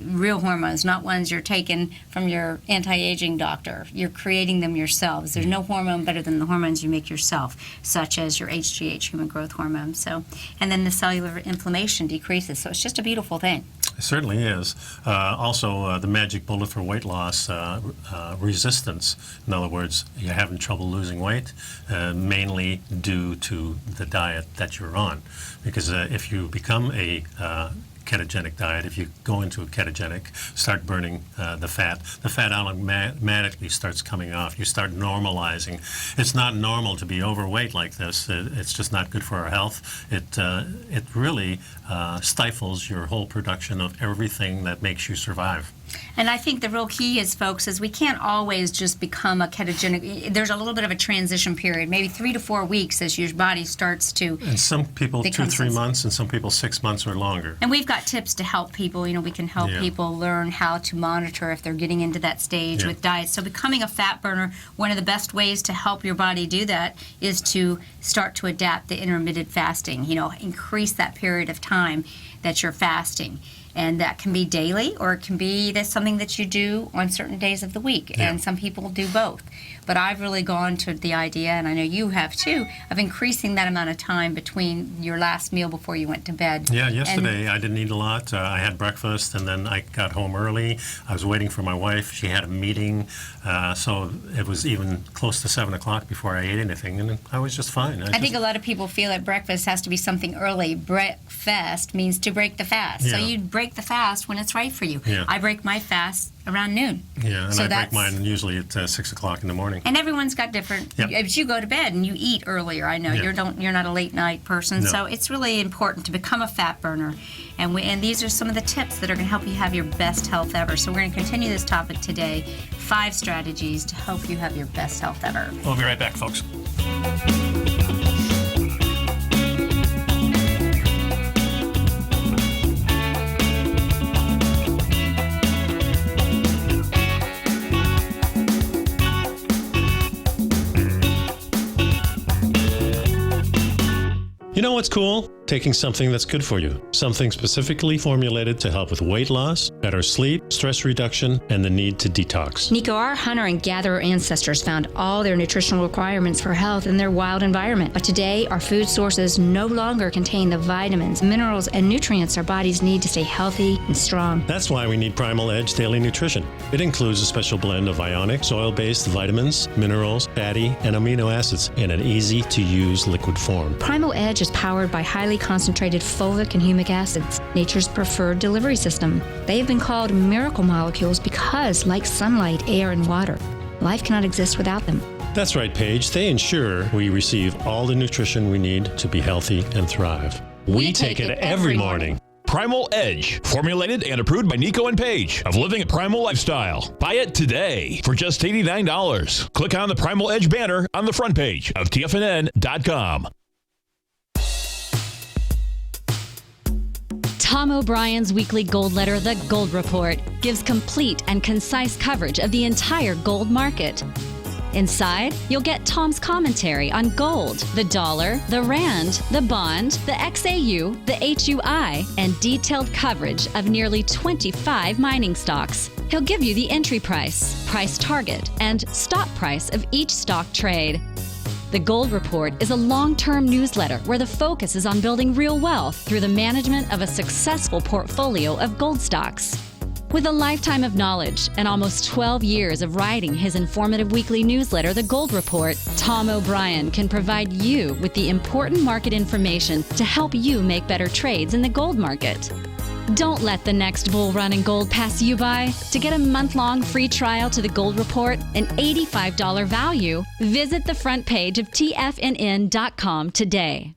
real hormones, not ones you're taking from your anti-aging doctor. You're creating them yourselves. There's no hormone better than the hormones you make yourself, such as your HGH, human growth hormone. So, and then the cellular inflammation decreases. So it's just a beautiful thing. It certainly is. Also, the magic bullet for weight loss, resistance. In other words, you're having trouble losing weight, mainly due to the diet that you're on. Because if you become a ketogenic diet, if you go into a ketogenic, start burning the fat automatically starts coming off. You start normalizing. It's not normal to be overweight like this. It's just not good for our health. It really stifles your whole production of everything that makes you survive. And I think the real key is, folks, is we can't always just become a ketogenic. There's a little bit of a transition period, maybe 3 to 4 weeks as your body starts to. And some people 2-3 months, and some people 6 months or longer. And we've got tips to help people. You know, we can help people learn how to monitor if they're getting into that stage with diet. So becoming a fat burner, one of the best ways to help your body do that is to start to adapt the intermittent fasting. You know, increase that period of time that you're fasting. And that can be daily, or it can be something that you do on certain days of the week. And some people do both. But I've really gone to the idea, and I know you have too, of increasing that amount of time between your last meal before you went to bed. Yeah, yesterday I didn't eat a lot. I had breakfast, and then I got home early. I was waiting for my wife. She had a meeting, so it was even close to 7 o'clock before I ate anything, and I was just fine. I think a lot of people feel that breakfast has to be something early. Breakfast means to break the fast. So you break the fast when it's right for you. I break my fast around noon. Yeah, and so I break mine usually at 6 o'clock in the morning. And everyone's got different. If you go to bed and you eat earlier, I know you're not a late night person. So it's really important to become a fat burner. And these are some of the tips that are going to help you have your best health ever. So we're going to continue this topic today. 5 strategies to help you have your best health ever. We'll be right back, folks. You know what's cool? Taking something that's good for you. Something specifically formulated to help with weight loss, better sleep, stress reduction, and the need to detox. Nico, our hunter and gatherer ancestors found all their nutritional requirements for health in their wild environment. But today, our food sources no longer contain the vitamins, minerals, and nutrients our bodies need to stay healthy and strong. That's why we need Primal Edge Daily Nutrition. It includes a special blend of ionic, soil-based vitamins, minerals, fatty, and amino acids in an easy-to-use liquid form. Primal Edge is powered by highly concentrated fulvic and humic acids, nature's preferred delivery system. They have been called miracle molecules because, like sunlight, air, and water, life cannot exist without them. That's right, Paige. They ensure we receive all the nutrition we need to be healthy and thrive. We take it every morning. Primal Edge, formulated and approved by Nico and Paige of Living a Primal Lifestyle. Buy it today for just $89. Click on the Primal Edge banner on the front page of TFNN.com. Tom O'Brien's weekly gold letter, The Gold Report, gives complete and concise coverage of the entire gold market. Inside, you'll get Tom's commentary on gold, the dollar, the rand, the bond, the XAU, the HUI, and detailed coverage of nearly 25 mining stocks. He'll give you the entry price, price target, and stop price of each stock trade. The Gold Report is a long-term newsletter where the focus is on building real wealth through the management of a successful portfolio of gold stocks. With a lifetime of knowledge and almost 12 years of writing his informative weekly newsletter, The Gold Report, Tom O'Brien can provide you with the important market information to help you make better trades in the gold market. Don't let the next bull run in gold pass you by. To get a month-long free trial to the Gold Report, an $85 value, visit the front page of TFNN.com today.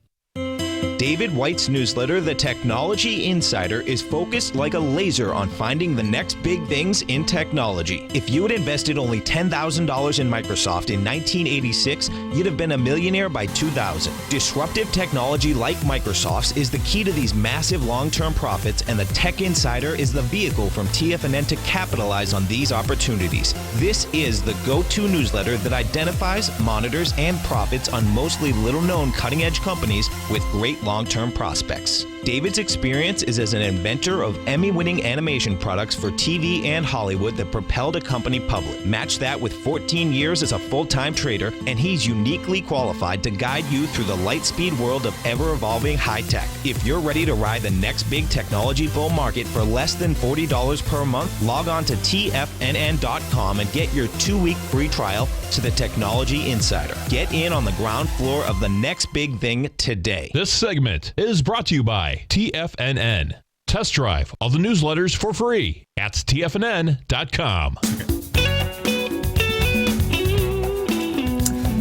David White's newsletter, The Technology Insider, is focused like a laser on finding the next big things in technology. If you had invested only $10,000 in Microsoft in 1986, you'd have been a millionaire by 2000. Disruptive technology like Microsoft's is the key to these massive long-term profits, and the Tech Insider is the vehicle from TFNN to capitalize on these opportunities. This is the go-to newsletter that identifies, monitors, and profits on mostly little-known cutting-edge companies with great long-term prospects. David's experience is as an inventor of Emmy-winning animation products for TV and Hollywood that propelled a company public. Match that with 14 years as a full-time trader, and he's uniquely qualified to guide you through the light-speed world of ever-evolving high-tech. If you're ready to ride the next big technology bull market for less than $40 per month, log on to TFNN.com and get your 2-week free trial to the Technology Insider. Get in on the ground floor of the next big thing today. This segment is brought to you by TFNN. Test drive all the newsletters for free at TFNN.com.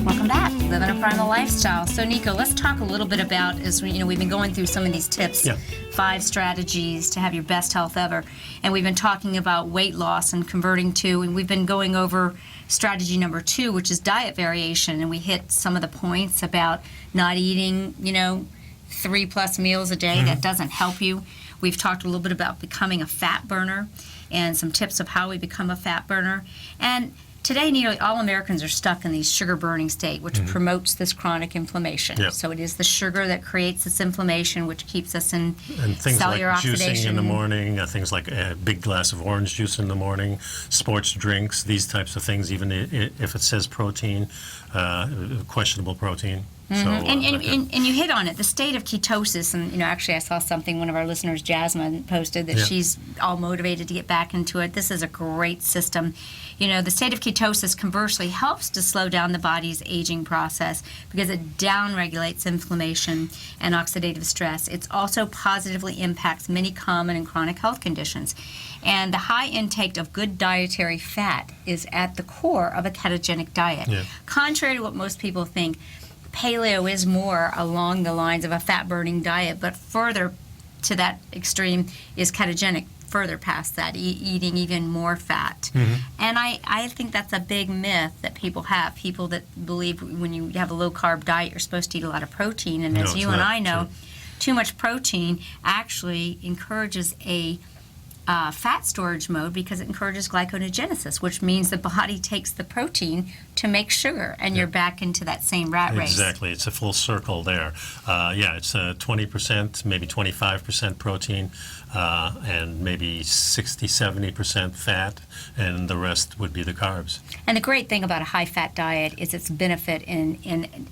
Welcome back. Living a Primal Lifestyle. So, Nico, let's talk a little bit about, as we've been going through some of these tips, 5 strategies to have your best health ever. And we've been talking about weight loss and converting to, and we've been going over strategy number 2, which is diet variation. And we hit some of the points about not eating, 3+ meals a day. That doesn't help you. We've talked a little bit about becoming a fat burner and some tips of how we become a fat burner. And today, nearly all Americans are stuck in the sugar-burning state, which promotes this chronic inflammation. Yep. So it is the sugar that creates this inflammation, which keeps us in And things cellular like oxidation. juicing in the morning, things like a big glass of orange juice in the morning, sports drinks, these types of things, even if it says protein, questionable protein. So, And you hit on it, the state of ketosis. And, actually I saw something, one of our listeners, Jasmine, posted that she's all motivated to get back into it. This is a great system. The state of ketosis conversely helps to slow down the body's aging process because it downregulates inflammation and oxidative stress. It also positively impacts many common and chronic health conditions. And the high intake of good dietary fat is at the core of a ketogenic diet. Yeah. Contrary to what most people think, paleo is more along the lines of a fat-burning diet, but further to that extreme is ketogenic, further past that, eating even more fat. And I think that's a big myth that people have. People that believe when you have a low-carb diet, you're supposed to eat a lot of protein. And as you and I know, too much protein actually encourages a fat storage mode because it encourages glyconeogenesis, which means the body takes the protein to make sugar, and you're back into that same rat race. Exactly. It's a full circle there. It's 20%, maybe 25% protein, and maybe 60-70% fat, and the rest would be the carbs. And the great thing about a high-fat diet is its benefit in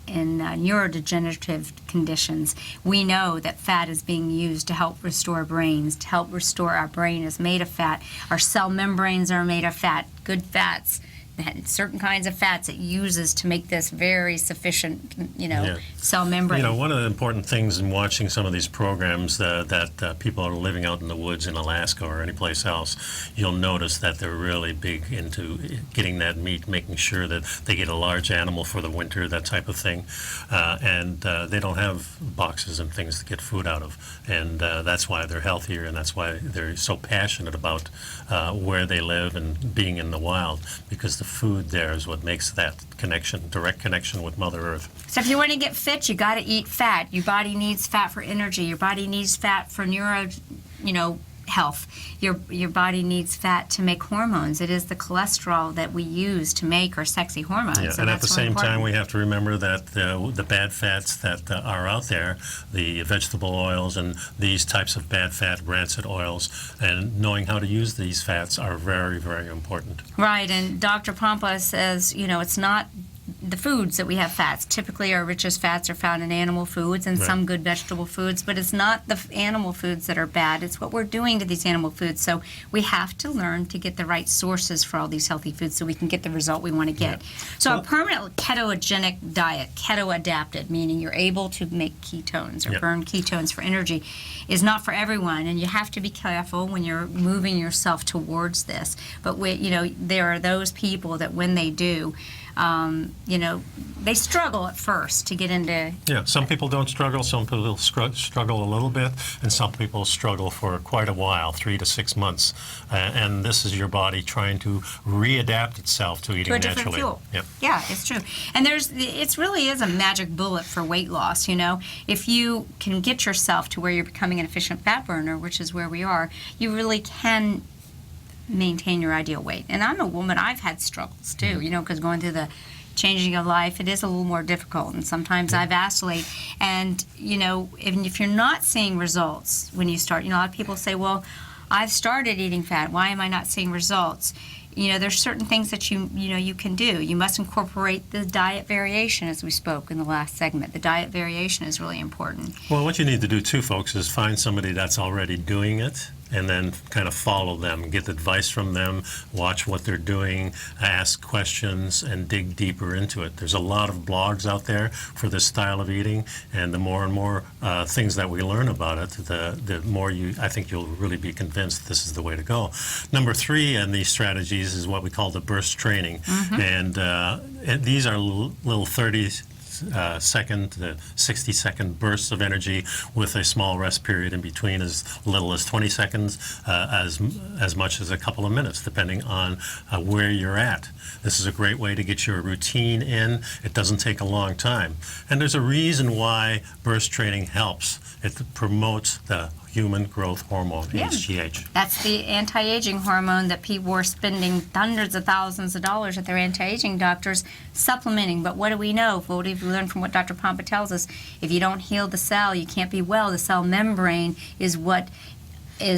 neurodegenerative conditions. We know that fat is being used to help restore brains, to help restore our brain is made of fat. Our cell membranes are made of fat, good fats. Certain kinds of fats it uses to make this very sufficient, cell membrane. One of the important things in watching some of these programs that people are living out in the woods in Alaska or any place else, you'll notice that they're really big into getting that meat, making sure that they get a large animal for the winter, that type of thing. And they don't have boxes and things to get food out of. And that's why they're healthier, and that's why they're so passionate about where they live and being in the wild, because the food there is what makes that connection, direct connection with Mother Earth. So if you want to get fit, you got to eat fat. Your body needs fat for energy. Your body needs fat for health. Your body needs fat to make hormones. It is the cholesterol that we use to make our sexy hormones. Yeah, and at the same time, we have to remember that the bad fats that are out there, the vegetable oils and these types of bad fat, rancid oils, and knowing how to use these fats are very, very important. Right, and Dr. Pompa says, it's not the foods that we have fats. Typically, our richest fats are found in animal foods and some good vegetable foods, but it's not the animal foods that are bad. It's what we're doing to these animal foods. So we have to learn to get the right sources for all these healthy foods so we can get the result we want to get. So a permanent ketogenic diet, keto-adapted, meaning you're able to make ketones or burn ketones for energy, is not for everyone, and you have to be careful when you're moving yourself towards this. But there are those people that when they do, they struggle at first to get into. Yeah, some people don't struggle. Some people struggle a little bit, and some people struggle for quite a while, 3 to 6 months. And this is your body trying to readapt itself to eating to a different naturally. Fuel. Yep. Yeah, it's true. And it really is a magic bullet for weight loss. If you can get yourself to where you're becoming an efficient fat burner, which is where we are, you really can maintain your ideal weight. And I'm a woman, I've had struggles too, because going through the changing of life, it is a little more difficult, and sometimes I vacillate. And if you're not seeing results when you start, a lot of people say, well, I've started eating fat, why am I not seeing results? There's certain things that you can do. You must incorporate the diet variation, as we spoke in the last segment. The diet variation is really important. Well, what you need to do too, folks, is find somebody that's already doing it, and then kind of follow them, get advice from them, watch what they're doing, ask questions, and dig deeper into it. There's a lot of blogs out there for this style of eating, and the more and more things that we learn about it, the more I think you'll really be convinced this is the way to go. Number 3 in these strategies is what we call the burst training, and these are little 30-second to 60-second bursts of energy with a small rest period in between, as little as 20 seconds, as much as a couple of minutes, depending on where you're at. This is a great way to get your routine in. It doesn't take a long time. And there's a reason why burst training helps. It promotes the human growth hormone, HGH. That's the anti-aging hormone that people were spending hundreds of thousands of dollars at their anti-aging doctors supplementing. But what do we know? What have we learned from what Dr. Pompa tells us? If you don't heal the cell, you can't be well. The cell membrane is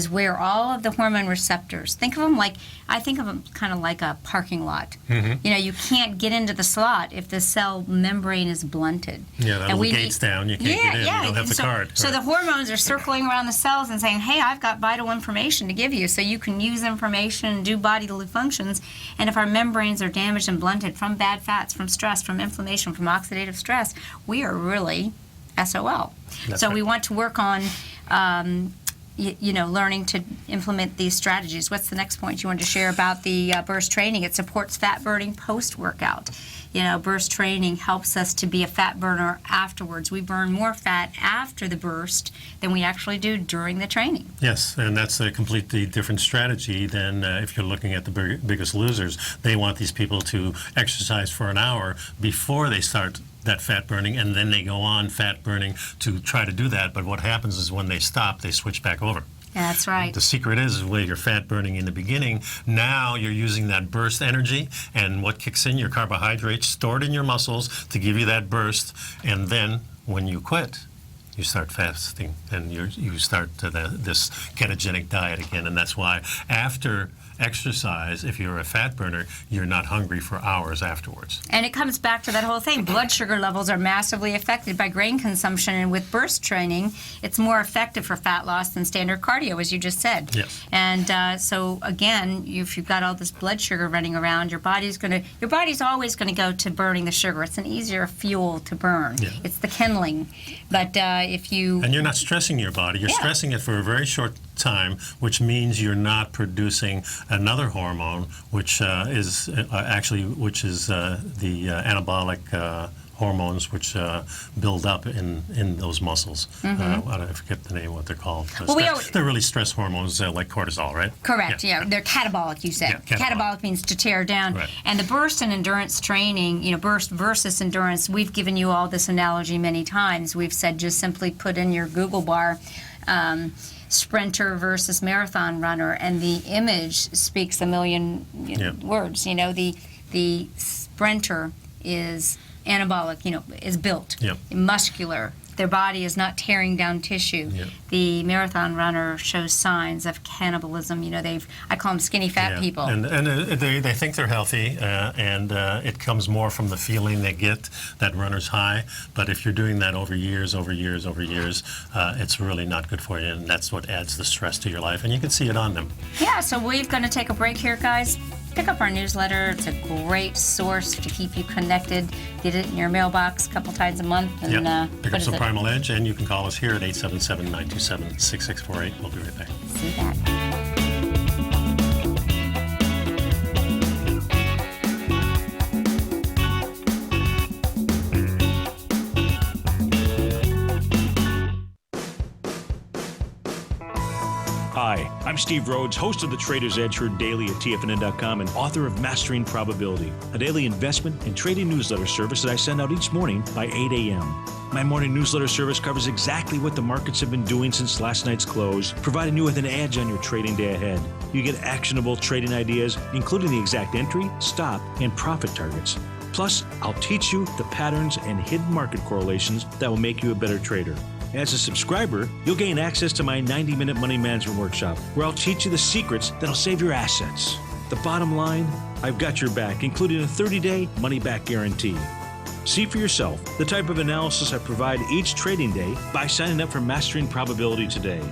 where all of the hormone receptors, I think of them kind of like a parking lot. You can't get into the slot if the cell membrane is blunted. Yeah, that little gate's down, you can't get in, you don't have the card. So the hormones are circling around the cells and saying, hey, I've got vital information to give you, so you can use information and do bodily functions. And if our membranes are damaged and blunted from bad fats, from stress, from inflammation, from oxidative stress, we are really SOL. So we want to work on learning to implement these strategies. What's the next point you wanted to share about the burst training? It supports fat burning post-workout. Burst training helps us to be a fat burner afterwards. We burn more fat after the burst than we actually do during the training. Yes, and that's a completely different strategy than if you're looking at the Biggest Losers. They want these people to exercise for an hour before they start that fat burning, and then they go on fat burning to try to do that. But what happens is when they stop, they switch back over. Yeah, that's right. The secret is where you're fat burning in the beginning. Now you're using that burst energy, and what kicks in? Your carbohydrates stored in your muscles to give you that burst. And then when you quit, you start fasting, and you start this ketogenic diet again. And that's why after exercise, if you're a fat burner, you're not hungry for hours afterwards. And it comes back to that whole thing. Blood sugar levels are massively affected by grain consumption, and with burst training, it's more effective for fat loss than standard cardio, as you just said. Yes. And so again, if you've got all this blood sugar running around, your body's always going to go to burning the sugar. It's an easier fuel to burn. Yeah. It's the kindling. But and you're not stressing your body. You're stressing it for a very short time, which means you're not producing another hormone, which is the anabolic hormones, which build up in those muscles. I forget the name of what they're called. They're really stress hormones like cortisol, right? Correct, yeah. They're catabolic, you said. Yeah, catabolic means to tear down. Right. And the burst and endurance training, burst versus endurance, we've given you all this analogy many times. We've said just simply put in your Google bar, sprinter versus marathon runner, and the image speaks a million words. The sprinter is anabolic, is built, muscular, their body is not tearing down tissue. Yeah. The marathon runner shows signs of cannibalism. You know, I call them skinny fat people. And they think they're healthy, and it comes more from the feeling they get, that runner's high. But if you're doing that over years, it's really not good for you, and that's what adds the stress to your life. And you can see it on them. Yeah, so we're going to take a break here, guys. Pick up our newsletter. It's a great source to keep you connected. Get it in your mailbox a couple times a month. And Pick up some Primal Edge, and you can call us here at 877-927-6648. We'll be right back. See that. Hi, I'm Steve Rhodes, host of the Trader's Edge heard daily at TFNN.com and author of Mastering Probability, a daily investment and trading newsletter service that I send out each morning by 8 a.m. My morning newsletter service covers exactly what the markets have been doing since last night's close, providing you with an edge on your trading day ahead. You get actionable trading ideas, including the exact entry, stop, and profit targets. Plus, I'll teach you the patterns and hidden market correlations that will make you a better trader. As a subscriber, you'll gain access to my 90-minute money management workshop, where I'll teach you the secrets that'll save your assets. The bottom line, I've got your back, including a 30-day money-back guarantee. See for yourself the type of analysis I provide each trading day by signing up for Mastering Probability today.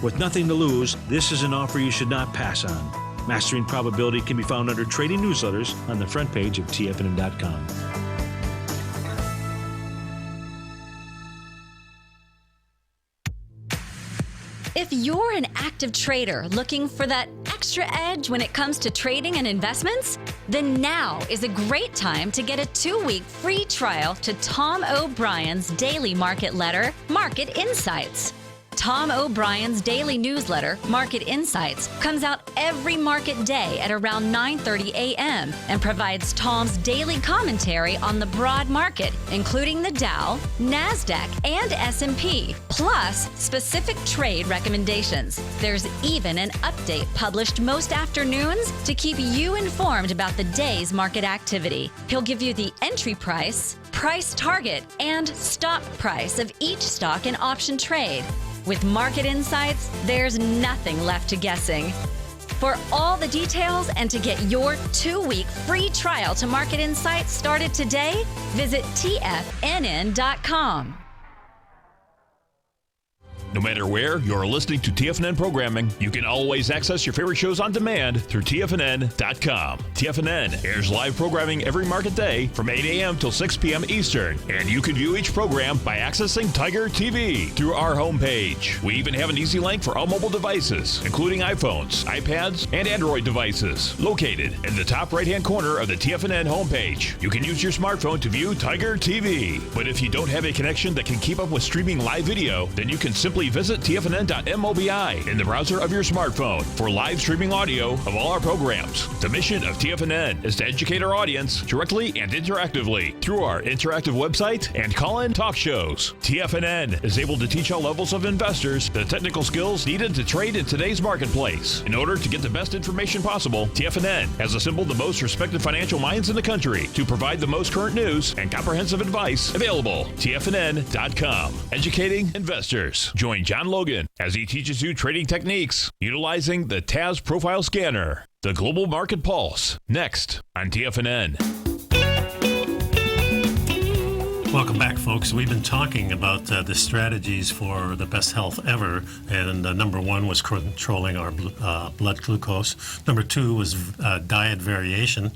With nothing to lose, this is an offer you should not pass on. Mastering Probability can be found under Trading Newsletters on the front page of TFNN.com. If you're an active trader looking for that extra edge when it comes to trading and investments, then now is a great time to get a 2-week free trial to Tom O'Brien's daily market letter, Market Insights. Tom O'Brien's daily newsletter, Market Insights, comes out every market day at around 9:30 a.m. and provides Tom's daily commentary on the broad market, including the Dow, NASDAQ, and S&P, plus specific trade recommendations. There's even an update published most afternoons to keep you informed about the day's market activity. He'll give you the entry price, price target, and stop price of each stock and option trade. With Market Insights, there's nothing left to guessing. For all the details and to get your 2-week free trial to Market Insights started today, visit TFNN.com. No matter where you're listening to TFNN programming, you can always access your favorite shows on demand through TFNN.com. TFNN airs live programming every market day from 8 a.m. till 6 p.m. Eastern, and you can view each program by accessing Tiger TV through our homepage. We even have an easy link for all mobile devices, including iPhones, iPads, and Android devices, located in the top right-hand corner of the TFNN homepage. You can use your smartphone to view Tiger TV. But if you don't have a connection that can keep up with streaming live video, then you can simply visit TFNN.mobi in the browser of your smartphone for live streaming audio of all our programs. The mission of TFNN is to educate our audience directly and interactively through our interactive website and call-in talk shows. TFNN is able to teach all levels of investors the technical skills needed to trade in today's marketplace. In order to get the best information possible, TFNN has assembled the most respected financial minds in the country to provide the most current news and comprehensive advice available. TFNN.com, educating investors. Join John Logan as he teaches you trading techniques utilizing the TAS Profile Scanner. The Global Market Pulse, next on TFNN. Welcome back, folks. We've been talking about the strategies for the best health ever, and number 1 was controlling our blood glucose. Number 2 was diet variation.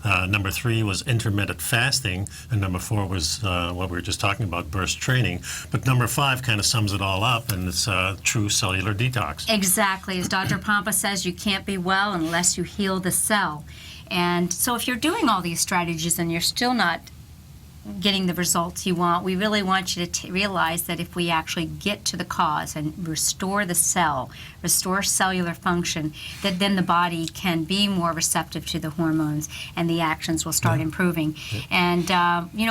Number 3 was intermittent fasting, and number 4 was what we were just talking about, burst training. But number 5 kind of sums it all up, and it's true cellular detox. Exactly. As Dr. Pompa says, you can't be well unless you heal the cell. And so if you're doing all these strategies and you're still not getting the results you want, we really want you to realize that if we actually get to the cause and restore the cell, restore cellular function, that then the body can be more receptive to the hormones and the actions will start improving. And,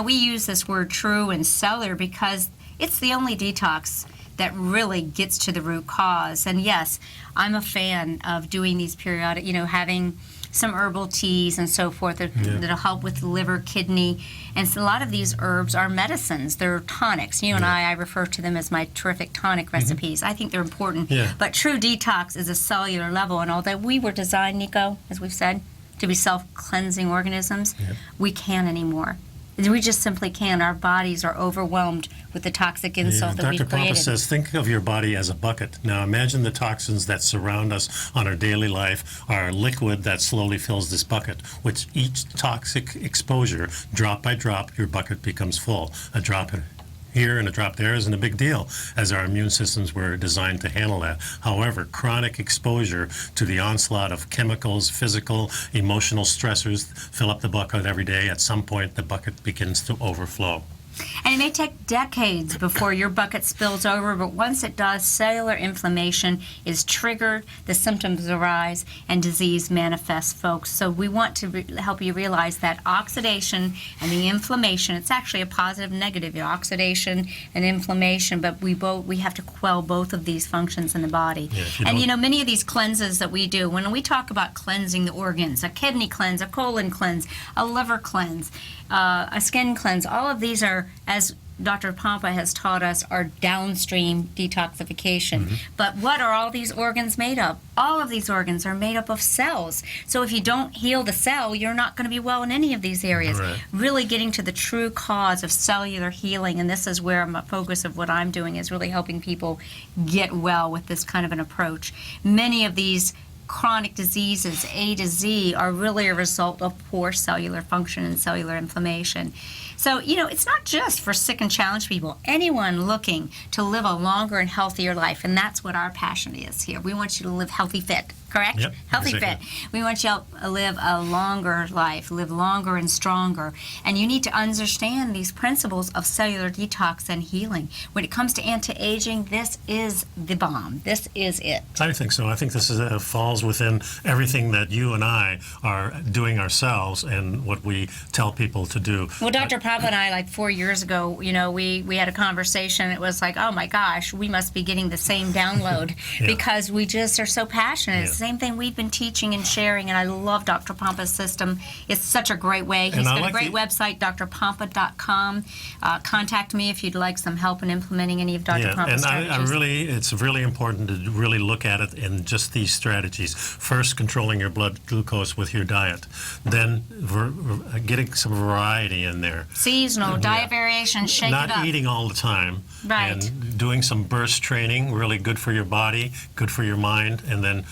we use this word true and cellular because it's the only detox that really gets to the root cause. And yes, I'm a fan of doing these periodic, having some herbal teas and so forth that'll help with the liver, kidney. And so a lot of these herbs are medicines. They're tonics. You and I refer to them as my terrific tonic recipes. I think they're important. Yeah. But true detox is a cellular level. And although we were designed, Nico, as we've said, to be self-cleansing organisms, we can't anymore. We just simply can't. Our bodies are overwhelmed with the toxic insult that we've Dr. Papa created. says, think of your body as a bucket. Now imagine the toxins that surround us on our daily life are a liquid that slowly fills this bucket, which each toxic exposure, drop by drop, your bucket becomes full. A drop here and a drop there isn't a big deal, as our immune systems were designed to handle that. However, chronic exposure to the onslaught of chemicals, physical, emotional stressors fill up the bucket every day. At some point, the bucket begins to overflow. And it may take decades before your bucket spills over, but once it does, cellular inflammation is triggered, the symptoms arise, and disease manifests, folks. So we want to help you realize that oxidation and the inflammation, it's actually a positive and negative, oxidation and inflammation, but we have to quell both of these functions in the body. And many of these cleanses that we do, when we talk about cleansing the organs, a kidney cleanse, a colon cleanse, a liver cleanse, a skin cleanse, all of these are, as Dr. Papa has taught us, are downstream detoxification. But what are all these organs made of? All of these organs are made up of cells. So if you don't heal the cell, you're not going to be well in any of these areas. Really getting to the true cause of cellular healing, and this is where my focus of what I'm doing is really helping people get well with this kind of an approach. Many of these chronic diseases, A to Z, are really a result of poor cellular function and cellular inflammation. So, it's not just for sick and challenged people. Anyone looking to live a longer and healthier life, and that's what our passion is here. We want you to live healthy, fit, correct? Yep, Healthy, fit. We want you to live a longer life, live longer and stronger. And you need to understand these principles of cellular detox and healing. When it comes to anti-aging, this is the bomb. This is it. I think so. I think this falls within everything that you and I are doing ourselves and what we tell people to do. Well, Dr. Papa and I, like 4 years ago, we had a conversation. It was like, oh my gosh, we must be getting the same download because we just are so passionate. It's the same thing we've been teaching and sharing, and I love Dr. Pampa's system. It's such a great way. He's got a great website, drpampa.com. Contact me if you'd like some help in implementing any of Dr. Pampa's strategies. It's really important to really look at it in just these strategies. First, controlling your blood glucose with your diet. Then getting some variety in there. Seasonal, diet variation, shake it up. Not eating all the time. Right. And doing some burst training, really good for your body, good for your mind, and then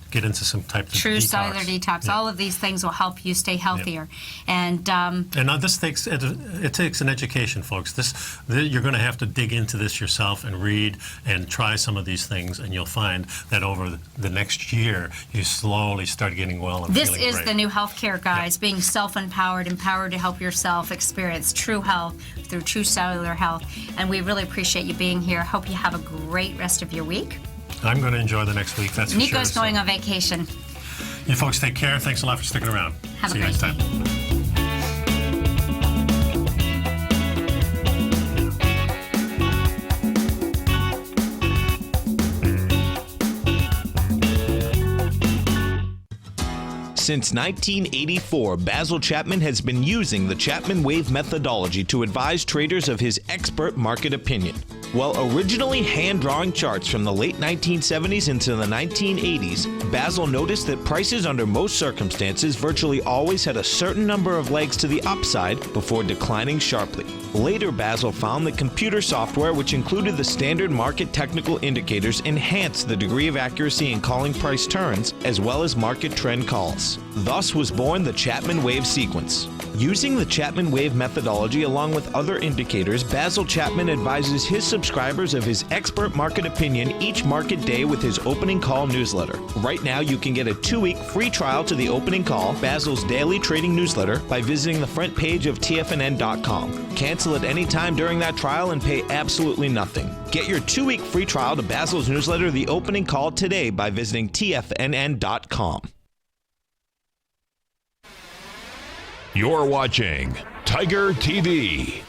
get into some type of true detox. Cellular detox. All of these things will help you stay healthier. And now this takes an education, folks. You're going to have to dig into this yourself and read and try some of these things, and you'll find that over the next year you slowly start getting well and this feeling is great. The new healthcare, guys. Being self-empowered, empowered to help yourself experience true health through true cellular health. And we really appreciate you being here. Hope you have a great rest of your week. I'm going to enjoy the next week, that's for sure. Nico's going on vacation. You folks take care. Thanks a lot for sticking around. Have See a you great next time. day. Since 1984, Basil Chapman has been using the Chapman Wave methodology to advise traders of his expert market opinion. While originally hand-drawing charts from the late 1970s into the 1980s, Basil noticed that prices under most circumstances virtually always had a certain number of legs to the upside before declining sharply. Later, Basil found that computer software, which included the standard market technical indicators, enhanced the degree of accuracy in calling price turns, as well as market trend calls. Thus was born the Chapman Wave sequence. Using the Chapman Wave methodology along with other indicators, Basil Chapman advises his subscribers of his expert market opinion each market day with his opening call newsletter. Right now, you can get a 2-week free trial to the opening call, Basil's daily trading newsletter, by visiting the front page of TFNN.com. Cancel at any time during that trial and pay absolutely nothing. Get your 2-week free trial to Basil's newsletter, The Opening Call, today by visiting TFNN.com. You're watching Tiger TV.